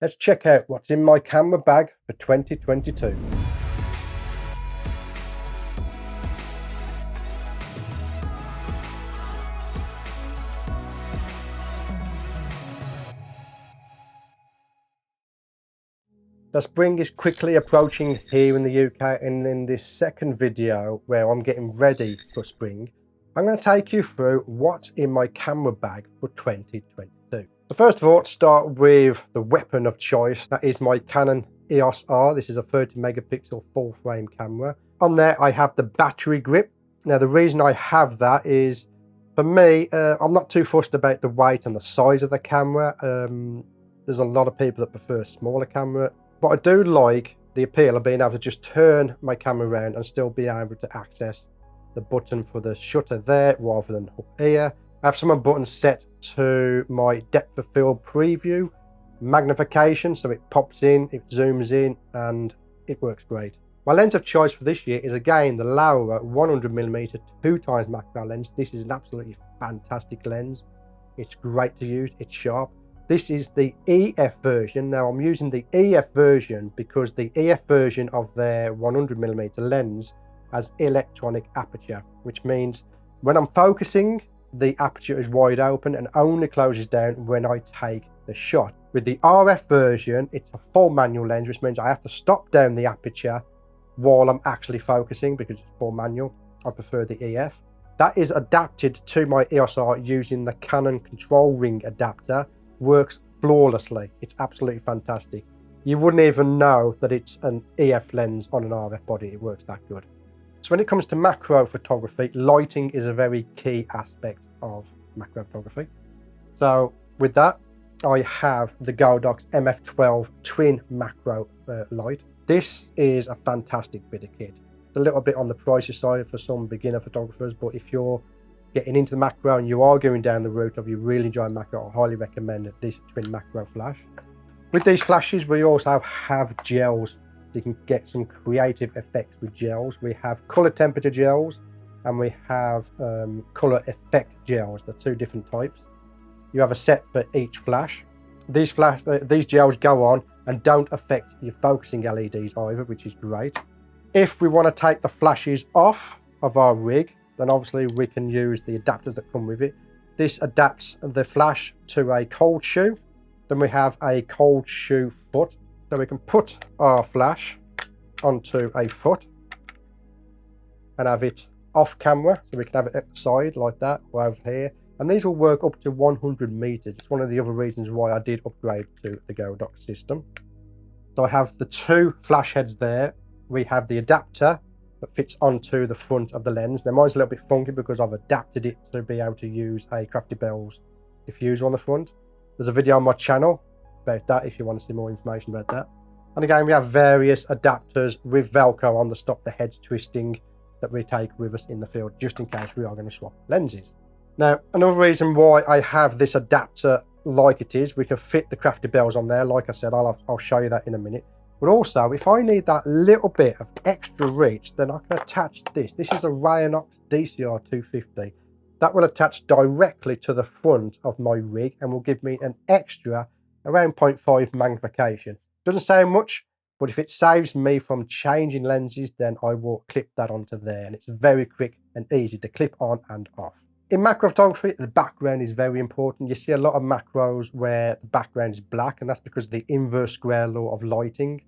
Let's check out what's in my camera bag for 2022. The spring is quickly approaching here in the UK, and in this second video where I'm getting ready for spring, I'm going to take you through what's in my camera bag for 2022. So first of all, let's start with the weapon of choice. That is my Canon Eos R. This is a 30 megapixel full frame camera. On there I have the battery grip. Now the reason I have that is, for me, I'm not too fussed about the weight and the size of the camera. There's a lot of people that prefer a smaller camera. But I do like the appeal of being able to just turn my camera around and still be able to access the button for the shutter there rather than up here. I have some buttons set to my depth of field preview, magnification, so it pops in, it zooms in, and it works great. My lens of choice for this year is again the Laowa 100mm 2x macro lens. This is an absolutely fantastic lens. It's great to use, it's sharp. This is the EF version. Now I'm using the EF version because the EF version of their 100mm lens has electronic aperture, which means when I'm focusing, the aperture is wide open and only closes down when I take the shot. With the RF version, it's a full manual lens, which means I have to stop down the aperture while I'm actually focusing because it's full manual. I prefer the EF. That is adapted to my EOS R using the Canon control ring adapter. Works flawlessly. It's absolutely fantastic. You wouldn't even know that it's an EF lens on an RF body. It works that good. So when it comes to macro photography, lighting is a very key aspect of macro photography. So with that, I have the Godox MF12 twin macro light. This is a fantastic bit of kit. It's a little bit on the pricey side for some beginner photographers, but if you're getting into the macro and you are going down the route of you really enjoy macro, I highly recommend this twin macro flash. With these flashes, we also have gels. You can get some creative effects with gels. We have color temperature gels and we have color effect gels. The two different types. You have a set for each flash. These gels go on and don't affect your focusing LEDs either, which is great. If we want to take the flashes off of our rig, then obviously we can use the adapters that come with it. This adapts the flash to a cold shoe. Then we have a cold shoe foot. So we can put our flash onto a foot and have it off camera. So we can have it at the side like that or over here. And these will work up to 100 meters. It's one of the other reasons why I did upgrade to the Godox system. So I have the two flash heads there. We have the adapter that fits onto the front of the lens. Now mine's a little bit funky because I've adapted it to be able to use a Crafty Bells diffuser on the front. There's a video on my channel about that if you want to see more information about that. And again, we have various adapters with Velcro on to stop the heads twisting that we take with us in the field, just in case we are going to swap lenses. Now, another reason why I have this adapter like it is, we can fit the Crafty Bells on there. Like I said, I'll show you that in a minute. But also, if I need that little bit of extra reach, then I can attach this. This is a Raynox DCR 250. That will attach directly to the front of my rig and will give me an extra around 0.5 magnification. Doesn't sound much, but if it saves me from changing lenses, then I will clip that onto there. And it's very quick and easy to clip on and off. In macro photography, the background is very important. You see a lot of macros where the background is black, and that's because of the inverse square law of lighting.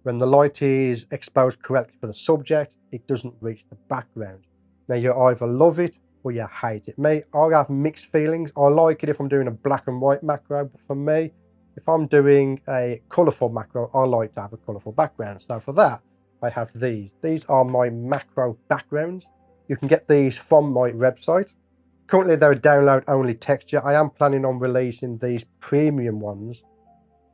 When the light is exposed correctly for the subject, it doesn't reach the background. Now you either love it or you hate it. Me, I have mixed feelings. I like it if I'm doing a black and white macro, but for me, if I'm doing a colourful macro, I like to have a colourful background. So for that, I have these. These are my macro backgrounds. You can get these from my website. Currently, they're a download-only texture. I am planning on releasing these premium ones,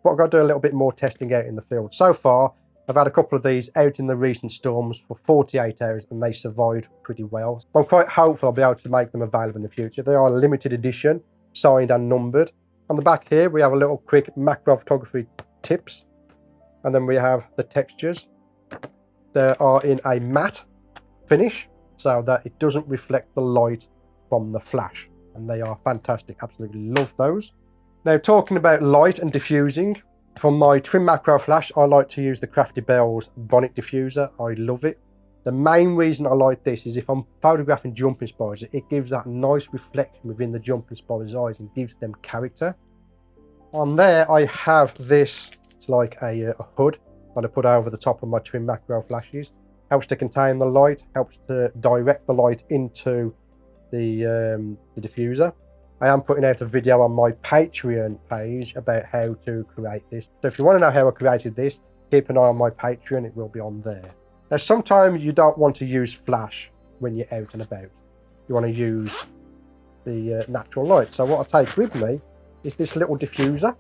but I've got to do a little bit more testing out in the field. So far, I've had a couple of these out in the recent storms for 48 hours and they survived pretty well. I'm quite hopeful I'll be able to make them available in the future. They are limited edition, signed and numbered. On the back here, we have a little quick macro photography tips. And then we have the textures. They are in a matte finish so that it doesn't reflect the light from the flash. And they are fantastic. Absolutely love those. Now, talking about light and diffusing, For my twin macro flash, I like to use the Crafty Bells Bonnet Diffuser. I love it. The main reason I like this is if I'm photographing jumping spiders, it gives that nice reflection within the jumping spider's eyes and gives them character. On there, I have this. It's like a hood that I put over the top of my twin macro flashes. Helps to contain the light, helps to direct the light into the diffuser. I am putting out a video on my Patreon page about how to create this. So if you want to know how I created this, keep an eye on my Patreon, it will be on there. Now sometimes you don't want to use flash when you're out and about. You want to use the natural light. So what I take with me is this little diffuser,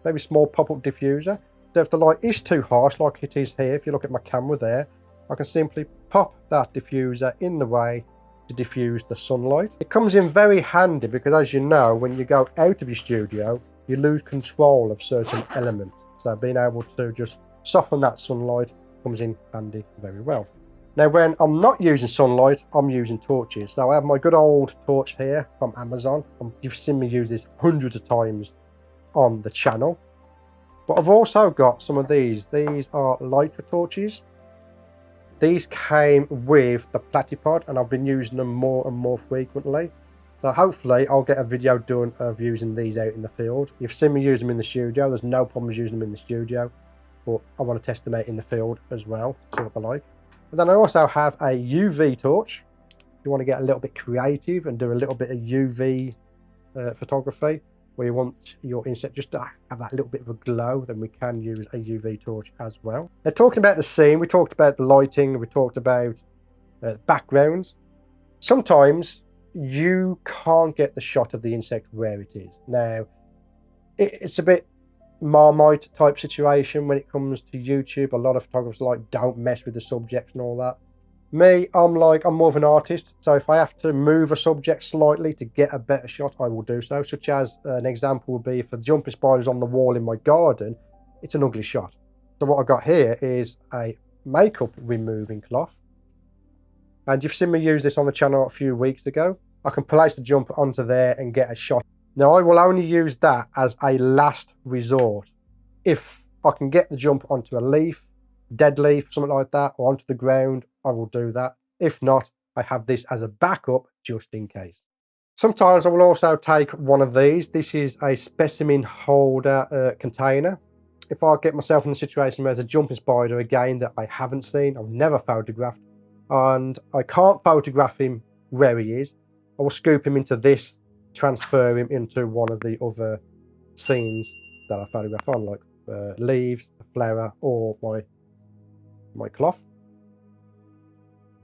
very small pop-up diffuser. So if the light is too harsh, like it is here, if you look at my camera there, I can simply pop that diffuser in the way to diffuse the sunlight. It comes in very handy because, as you know, when you go out of your studio, you lose control of certain elements. So being able to just soften that sunlight comes in handy very well. Now, when I'm not using sunlight, I'm using torches. So I have my good old torch here from Amazon. You've seen me use this hundreds of times on the channel. But I've also got some of these. These are lighter torches. These came with the Platypod and I've been using them more and more frequently. So hopefully I'll get a video done of using these out in the field. You've seen me use them in the studio. There's no problems using them in the studio, but I want to test them out in the field as well, to see what they're like. And then I also have a UV torch. If you want to get a little bit creative and do a little bit of UV photography, where you want your insect just to have that little bit of a glow, then we can use a UV torch as well. Now, talking about the scene, we talked about the lighting, we talked about backgrounds. Sometimes you can't get the shot of the insect where it is. Now, it's a bit Marmite type situation when it comes to YouTube. A lot of photographers like, don't mess with the subjects and all that. Me, I'm more of an artist, so if I have to move a subject slightly to get a better shot, I will do so. Such as an example would be for the jumping spiders on the wall in my garden, it's an ugly shot. So what I got here is a makeup removing cloth. And you've seen me use this on the channel a few weeks ago. I can place the jumper onto there and get a shot. Now I will only use that as a last resort. If I can get the jumper onto a leaf, dead leaf, something like that, or onto the ground, I will do that. If not, I have this as a backup just in case. Sometimes I will also take one of these. This is a Specimen Holder container. If I get myself in a situation where there's a jumping spider again that I haven't seen, I've never photographed, and I can't photograph him where he is, I will scoop him into this, transfer him into one of the other scenes that I photograph on, like leaves, a flower, or my cloth.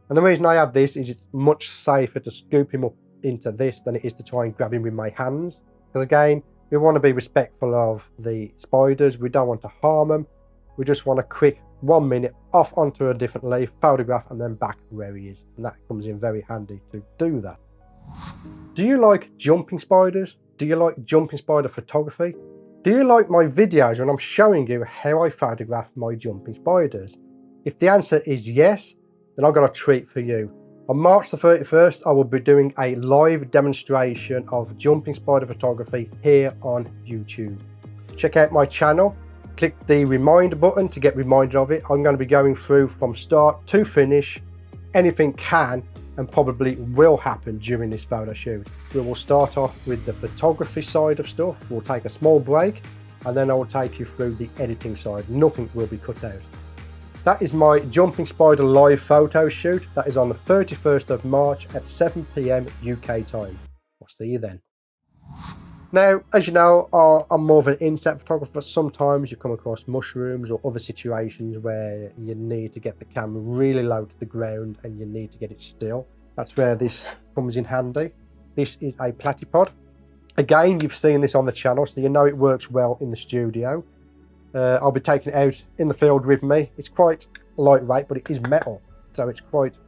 And the reason I have this is it's much safer to scoop him up into this than it is to try and grab him with my hands. Because again, we want to be respectful of the spiders. We don't want to harm them. We just want a quick 1 minute off onto a different leaf, photograph, and then back where he is. And that comes in very handy to do that. Do you like jumping spiders? Do you like jumping spider photography? Do you like my videos when I'm showing you how I photograph my jumping spiders? If the answer is yes, then I've got a treat for you. On March the 31st, I will be doing a live demonstration of jumping spider photography here on YouTube. Check out my channel, click the reminder button to get reminded of it. I'm going to be going through from start to finish. Anything can and probably will happen during this photo shoot. We will start off with the photography side of stuff. We'll take a small break and then I will take you through the editing side. Nothing will be cut out. That is my jumping spider live photo shoot. That is on the 31st of March at 7 PM UK time. I'll see you then. Now, as you know, I'm more of an insect photographer. Sometimes you come across mushrooms or other situations where you need to get the camera really low to the ground and you need to get it still. That's where this comes in handy. This is a Platypod. Again, you've seen this on the channel, so you know it works well in the studio. I'll be taking it out in the field with me. It's quite lightweight, but it is metal, so it's quite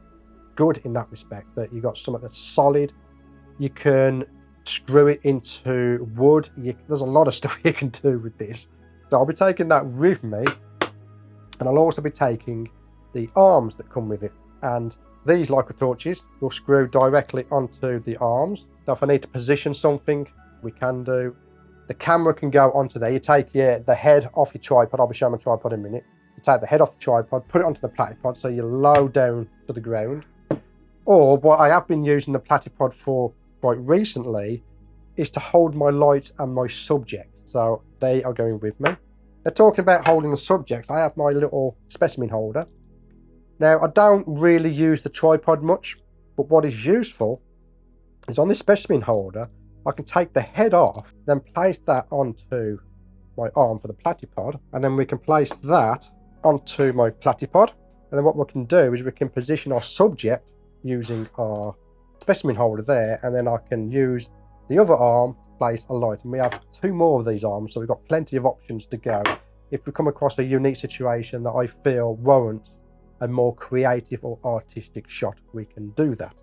good in that respect, that you've got something that's solid. You can screw it into wood. There's a lot of stuff you can do with this. So I'll be taking that with me, and I'll also be taking the arms that come with it. And these lycra torches will screw directly onto the arms. So if I need to position something, we can do. The camera can go onto there. You take the head off your tripod. I'll be showing my tripod in a minute. You take the head off the tripod, put it onto the Platypod so you're low down to the ground. Or what I have been using the Platypod for quite recently is to hold my lights and my subject. So they are going with me. They're talking about holding the subject. I have my little specimen holder. Now, I don't really use the tripod much, but what is useful is on this specimen holder, I can take the head off, then place that onto my arm for the Platypod, and then we can place that onto my Platypod. And then what we can do is we can position our subject using our specimen holder there, and then I can use the other arm to place a light. And we have 2 more of these arms, so we've got plenty of options to go if we come across a unique situation that I feel warrants a more creative or artistic shot. We can do that.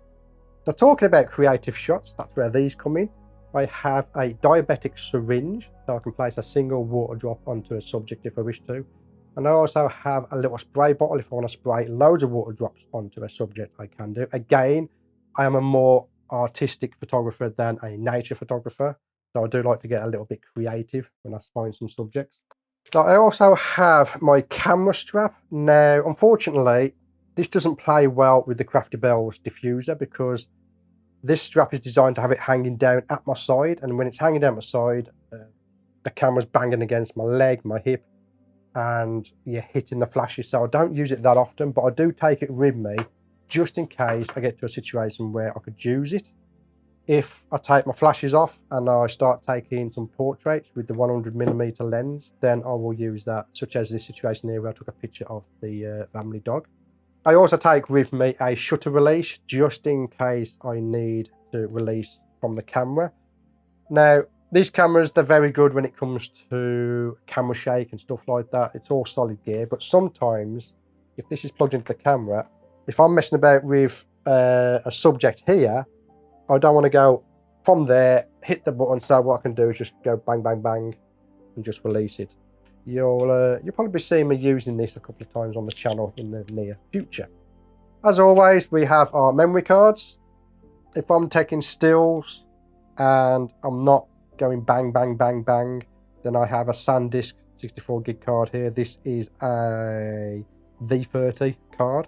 So talking about creative shots, that's where these come in. I have a diabetic syringe, so I can place a single water drop onto a subject if I wish to. And I also have a little spray bottle. If I want to spray loads of water drops onto a subject, I can do. Again, I am a more artistic photographer than a nature photographer, so I do like to get a little bit creative when I find some subjects. So I also have my camera strap. Now, unfortunately, this doesn't play well with the Crafty Bells diffuser because this strap is designed to have it hanging down at my side, and when it's hanging down my side, the camera's banging against my leg, my hip, and you're hitting the flashes. So I don't use it that often, but I do take it with me just in case I get to a situation where I could use it. If I take my flashes off and I start taking some portraits with the 100mm lens, then I will use that, such as this situation here where I took a picture of the family dog. I also take with me a shutter release just in case I need to release from the camera. Now, these cameras, they're very good when it comes to camera shake and stuff like that. It's all solid gear, but sometimes if this is plugged into the camera, if I'm messing about with a subject here, I don't want to go from there, hit the button. So what I can do is just go bang, bang, bang and just release it. You'll probably be seeing me using this a couple of times on the channel in the near future. As always, we have our memory cards. If I'm taking stills and I'm not going bang, bang, bang, bang, then I have a SanDisk 64 gig card here. This is a V30 card.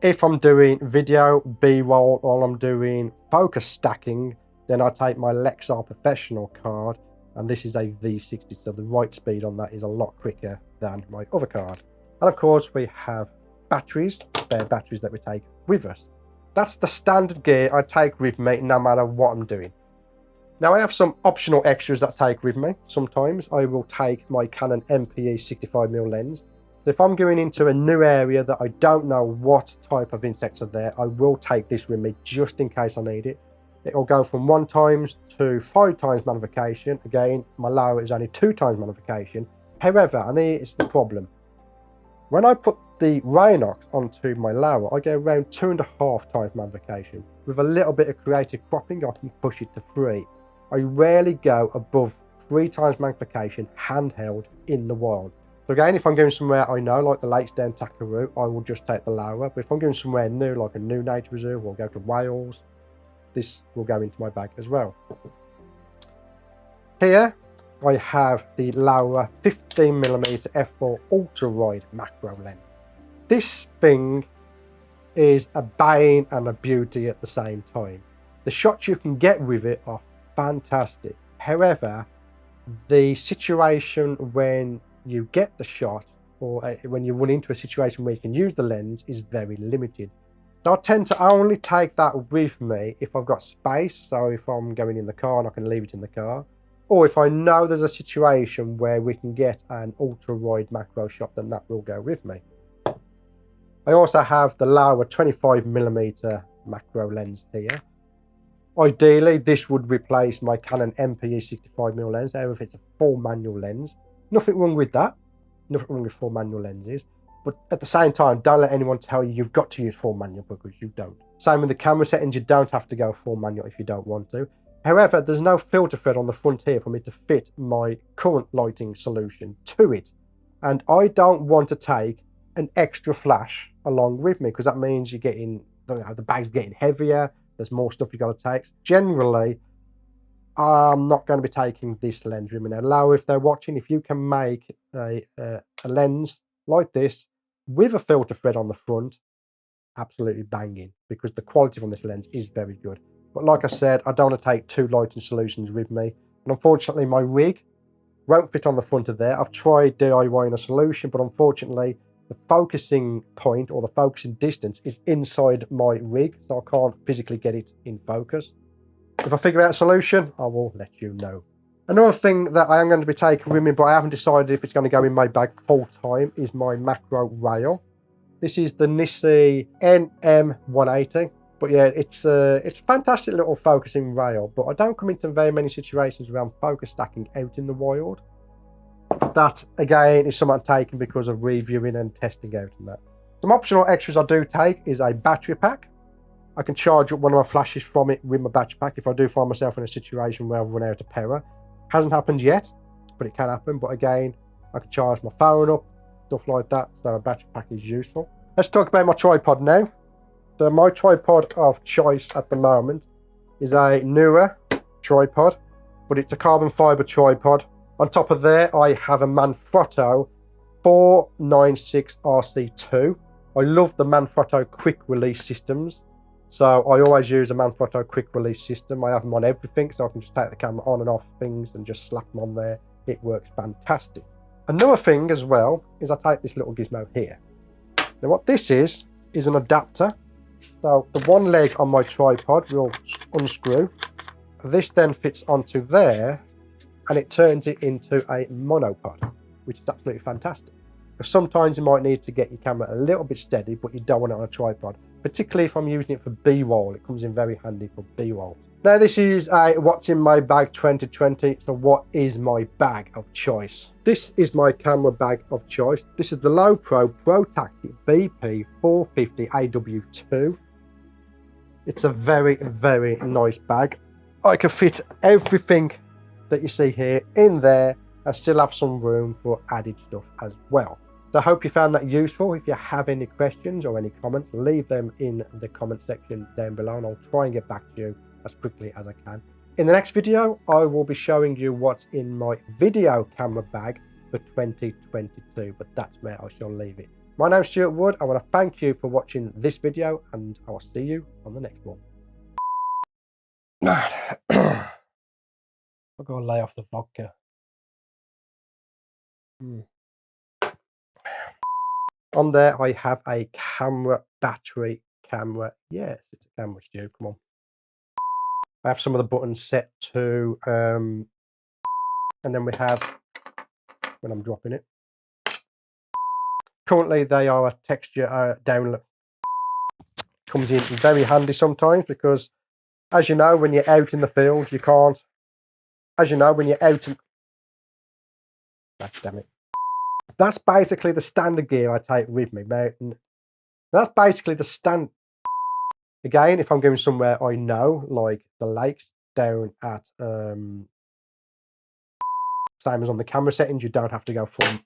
If I'm doing video, B-roll, or I'm doing focus stacking, then I take my Lexar Professional card, and this is a V60, so the write speed on that is a lot quicker than my other card. And of course, we have batteries, spare batteries that we take with us. That's the standard gear I take with me no matter what I'm doing. Now, I have some optional extras that I take with me. Sometimes I will take my Canon Mpe 65mm lens. So if I'm going into a new area that I don't know what type of insects are there, I will take this with me just in case I need it. It will go from 1 times to 5 times magnification. Again, my lower is only 2 times magnification. However, and here's the problem. When I put the Raynox onto my lower, I go around 2.5 times magnification. With a little bit of creative cropping, I can push it to 3. I rarely go above 3 times magnification handheld in the wild. So again, if I'm going somewhere I know, like the lakes down Takaroo, I will just take the lower. But if I'm going somewhere new, like a new nature reserve, or go to Wales, this will go into my bag as well. Here, I have the lower 15mm f4 ultra-wide macro lens. This thing is a bane and a beauty at the same time. The shots you can get with it are fantastic. However, the situation when you get the shot, or when you run into a situation where you can use the lens, is very limited. So I tend to only take that with me if I've got space. So if I'm going in the car and I can leave it in the car, or if I know there's a situation where we can get an ultra wide macro shot, then that will go with me. I also have the lower 25mm macro lens here. Ideally, this would replace my Canon Mpe 65mm lens. However, if it's a full manual lens, nothing wrong with that. Nothing wrong with full manual lenses. But at the same time, don't let anyone tell you you've got to use full manual, because you don't. Same with the camera settings, you don't have to go full manual if you don't want to. However, there's no filter thread on the front here for me to fit my current lighting solution to it. And I don't want to take an extra flash along with me, because that means you're getting, the bag's getting heavier. There's more stuff you got to take. Generally, I'm not going to be taking this lens with me. Now, Lau, if they're watching, if you can make a lens like this with a filter thread on the front, absolutely banging, because the quality from this lens is very good. But like I said, I don't want to take two lighting solutions with me. And unfortunately, my rig won't fit on the front of there. I've tried DIYing a solution, but unfortunately, the focusing point or the focusing distance is inside my rig, so I can't physically get it in focus. If I figure out a solution, I will let you know. Another thing that I am going to be taking with me, but I haven't decided if it's going to go in my bag full time, is my macro rail. This is the Nissi NM180. But yeah, it's a fantastic little focusing rail, but I don't come into very many situations around focus stacking out in the wild. That, again, is something I'm taking because of reviewing and testing out and that. Some optional extras I do take is a battery pack. I can charge up one of my flashes from it with my battery pack if I do find myself in a situation where I've run out of power. Hasn't happened yet, but it can happen. But again, I can charge my phone up, stuff like that, so a battery pack is useful. Let's talk about my tripod now. So my tripod of choice at the moment is a newer tripod, but it's a carbon fiber tripod. On top of there, I have a Manfrotto 496RC2. I love the Manfrotto quick release systems. So I always use a Manfrotto quick release system. I have them on everything, so I can just take the camera on and off things and just slap them on there. It works fantastic. Another thing as well is I take this little gizmo here. Now what this is an adapter. So the one leg on my tripod will unscrew. This then fits onto there and it turns it into a monopod, which is absolutely fantastic. Because sometimes you might need to get your camera a little bit steady, but you don't want it on a tripod. Particularly if I'm using it for B-roll, it comes in very handy for B-roll. Now this is a what's in my bag 2020. So what is my bag of choice? This is my camera bag of choice. This is the Lowepro ProTactic BP 450 AW2. It's a very, very nice bag. I can fit everything that you see here in there and still have some room for added stuff as well. So I hope you found that useful. If you have any questions or any comments, leave them in the comment section down below and I'll try and get back to you as quickly as I can. In the next video, I will be showing you what's in my video camera bag for 2022, but that's where I shall leave it. My name's Stewart Wood. I want to thank you for watching this video and I'll see you on the next one. I've got to lay off the vodka. On there, I have a camera battery camera. Yes, it's a camera, Stu. Come on. I have some of the buttons set to, and then we have, when I'm dropping it, currently they are a texture download. Comes in very handy sometimes because, as you know, when you're out in the field, you can't, as you know, when you're out in, damn it. That's basically the standard gear I take with me. That's basically the again, if I'm going somewhere I know, like the lakes down at, same as on the camera settings, you don't have to go full